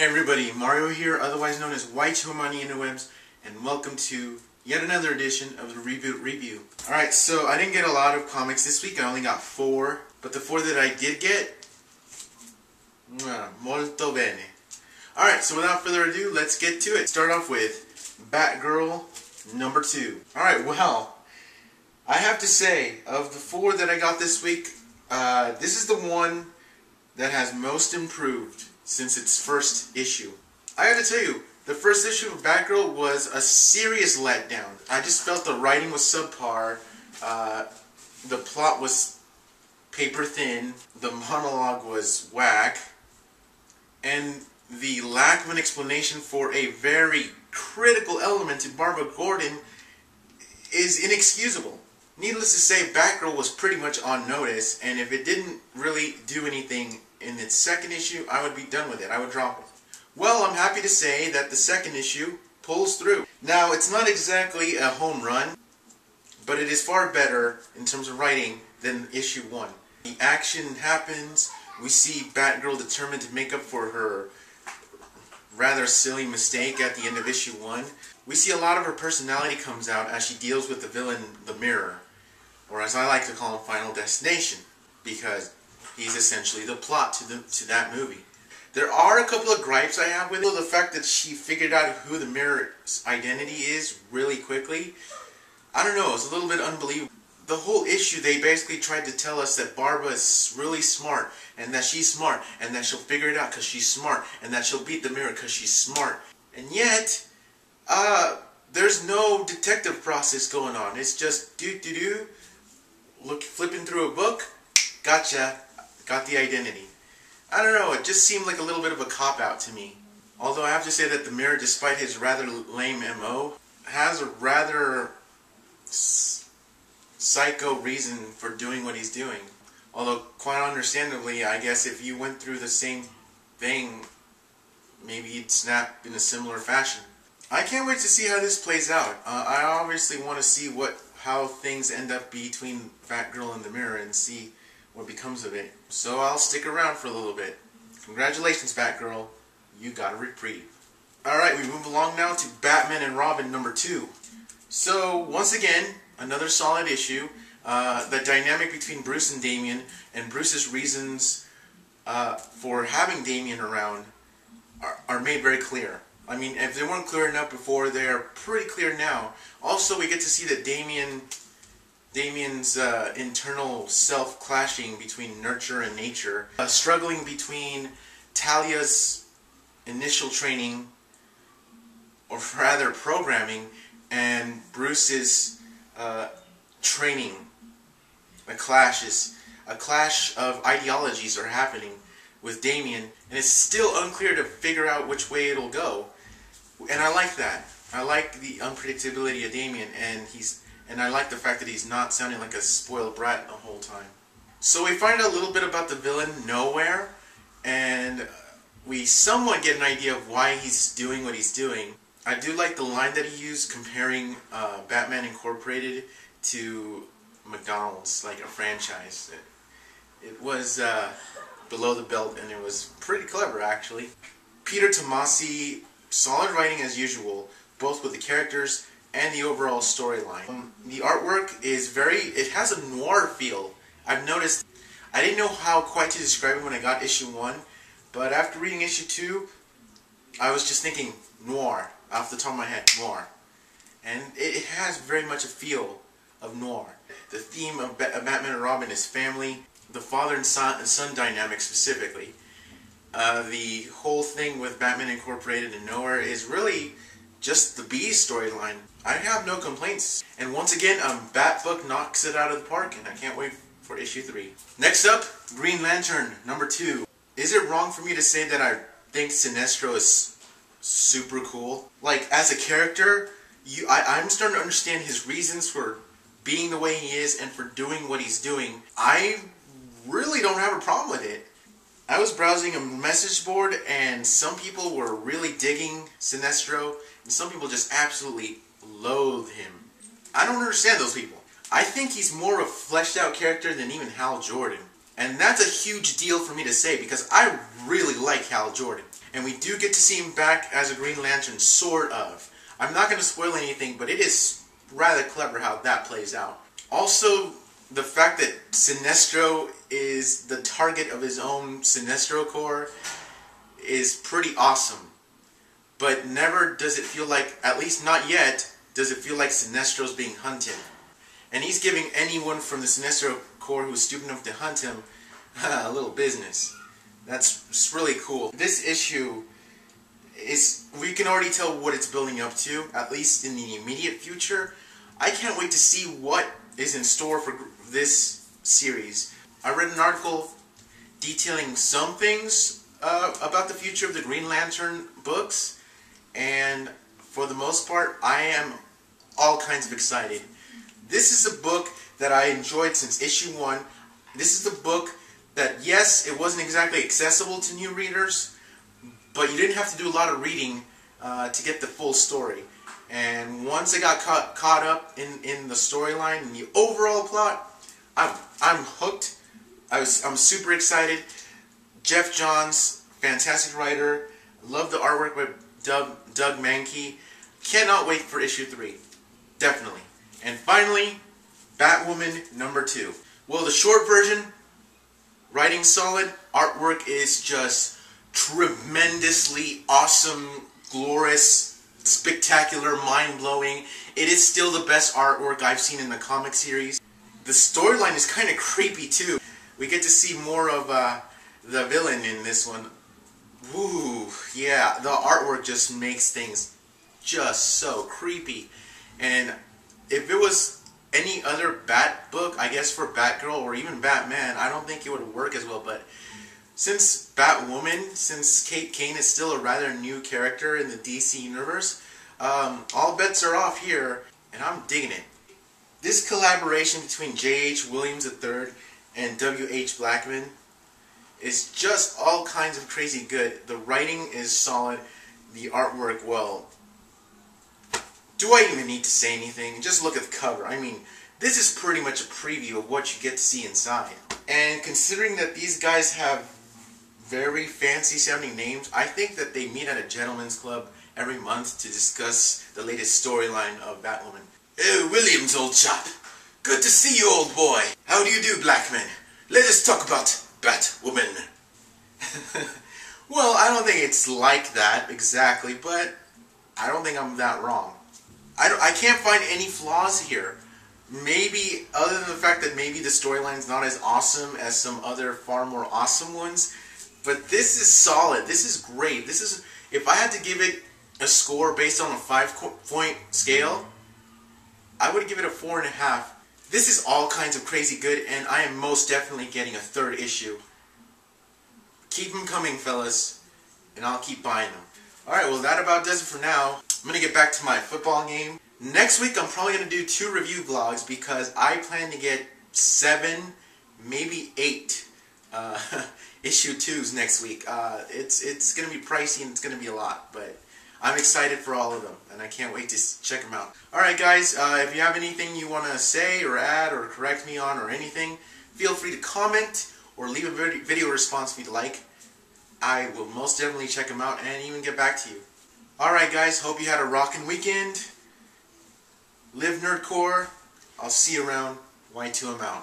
Hey everybody, Mario here, otherwise known as Y2 on the interwebs, and welcome to yet another edition of the Reboot Review. Alright, so I didn't get a lot of comics this week, I only got 4, but the 4 that I did get, molto bene. Alright, so without further ado, let's get to it. Start off with Batgirl number 2. Alright, well, I have to say, of the 4 that I got this week, this is the one that has most improved since its first issue. I gotta tell you, the first issue of Batgirl was a serious letdown. I just felt the writing was subpar, the plot was paper thin, the monologue was whack, and the lack of an explanation for a very critical element to Barbara Gordon is inexcusable. Needless to say, Batgirl was pretty much on notice, and if it didn't really do anything in its second issue, I would be done with it. I would drop it. Well, I'm happy to say that the second issue pulls through. Now, it's not exactly a home run, but it is far better in terms of writing than issue 1. The action happens. We see Batgirl determined to make up for her rather silly mistake at the end of issue 1. We see a lot of her personality comes out as she deals with the villain, the Mirror, or as I like to call him, Final Destination, because he's essentially the plot to that movie. There are a couple of gripes I have with it. The fact that she figured out who the Mirror's identity is really quickly. I don't know, it's a little bit unbelievable. The whole issue, they basically tried to tell us that Barbara is really smart, and that she's smart, and that she'll figure it out because she's smart, and that she'll beat the Mirror because she's smart. And yet, there's no detective process going on. It's just flipping through a book, gotcha, got the identity. I don't know, it just seemed like a little bit of a cop-out to me. Although I have to say that the Mirror, despite his rather lame MO, has a rather psycho reason for doing what he's doing. Although, quite understandably, I guess if you went through the same thing, maybe you'd snap in a similar fashion. I can't wait to see how this plays out. I obviously want to see how things end up between Batgirl and the Mirror and see what becomes of it. So I'll stick around for a little bit. Congratulations, Batgirl. You got a reprieve. Alright, we move along now to Batman and Robin number 2. So, once again, another solid issue. The dynamic between Bruce and Damian, and Bruce's reasons for having Damian around are made very clear. I mean, if they weren't clear enough before, they're pretty clear now. Also, we get to see that Damian's internal self clashing between nurture and nature, struggling between Talia's initial training, or rather programming, and Bruce's training. A clash of ideologies are happening with Damian, and it's still unclear to figure out which way it'll go. And I like that. I like the unpredictability of Damian, and I like the fact that he's not sounding like a spoiled brat the whole time. So we find out a little bit about the villain, Nowhere, and we somewhat get an idea of why he's doing what he's doing. I do like the line that he used comparing Batman Incorporated to McDonald's, like a franchise. It was below the belt, and it was pretty clever, actually. Peter Tomasi, solid writing as usual, both with the characters and the overall storyline. The artwork is it has a noir feel. I've noticed. I didn't know quite to describe it when I got issue 1, but after reading issue 2, I was just thinking noir, off the top of my head, noir. And it has very much a feel of noir. The theme of Batman and Robin is family, the father and son dynamic specifically. The whole thing with Batman Incorporated and Nowhere is really just the B storyline. I have no complaints. And once again, Batbook knocks it out of the park, and I can't wait for issue 3. Next up, Green Lantern number 2. Is it wrong for me to say that I think Sinestro is super cool? Like, as a character, I'm starting to understand his reasons for being the way he is and for doing what he's doing. I really don't have a problem with it. I was browsing a message board, and some people were really digging Sinestro, and some people just absolutely loathe him. I don't understand those people. I think he's more of a fleshed out character than even Hal Jordan. And that's a huge deal for me to say, because I really like Hal Jordan. and we do get to see him back as a Green Lantern, sort of. I'm not going to spoil anything, but it is rather clever how that plays out. Also, the fact that Sinestro is the target of his own Sinestro Corps is pretty awesome. But never does it feel like, at least not yet, does it feel like Sinestro's being hunted. And he's giving anyone from the Sinestro Corps who's stupid enough to hunt him a little business. That's really cool. This issue is, we can already tell what it's building up to, at least in the immediate future. I can't wait to see what is in store for this series. I read an article detailing some things about the future of the Green Lantern books, and for the most part, I am all kinds of excited. This is a book that I enjoyed since issue 1. This is the book that, yes, it wasn't exactly accessible to new readers, but you didn't have to do a lot of reading to get the full story. And once I got caught up in the storyline and the overall plot, I'm hooked. I'm super excited. Jeff Johns, fantastic writer. Love the artwork by Doug Mankey. Cannot wait for issue 3. Definitely. And finally, Batwoman #2. Well, the short version, writing solid, artwork is just tremendously awesome, glorious, spectacular, mind-blowing. It is still the best artwork I've seen in the comic series. The storyline is kind of creepy too. We get to see more of the villain in this one. Woo, yeah, the artwork just makes things just so creepy. And if it was any other Bat book, I guess for Batgirl or even Batman, I don't think it would work as well. But since Batwoman, since Kate Kane is still a rather new character in the DC universe, all bets are off here, and I'm digging it. This collaboration between J.H. Williams III and W.H. Blackman is just all kinds of crazy good. The writing is solid, the artwork, well, do I even need to say anything? Just look at the cover. I mean, this is pretty much a preview of what you get to see inside. And considering that these guys have very fancy sounding names, I think that they meet at a gentleman's club every month to discuss the latest storyline of Batwoman. Oh, Williams, old chap. Good to see you, old boy. How do you do, Blackman? Let us talk about Batwoman. Well, I don't think it's like that exactly, but I don't think I'm that wrong. I can't find any flaws here. Maybe, other than the fact that maybe the storyline's not as awesome as some other far more awesome ones, but this is solid. This is great. This is, if I had to give it a score based on a 5-point scale, I would give it a 4.5. This is all kinds of crazy good, and I am most definitely getting a 3rd issue. Keep them coming, fellas, and I'll keep buying them. Alright, well that about does it for now. I'm going to get back to my football game. Next week I'm probably going to do 2 review vlogs because I plan to get 7, maybe 8 issue 2s next week. It's going to be pricey and it's going to be a lot, but I'm excited for all of them and I can't wait to check them out. Alright guys, if you have anything you want to say or add or correct me on or anything, feel free to comment or leave a video response if you'd like. I will most definitely check them out and even get back to you. Alright guys, hope you had a rockin' weekend. Live nerdcore. I'll see you around. Y2, I'm out.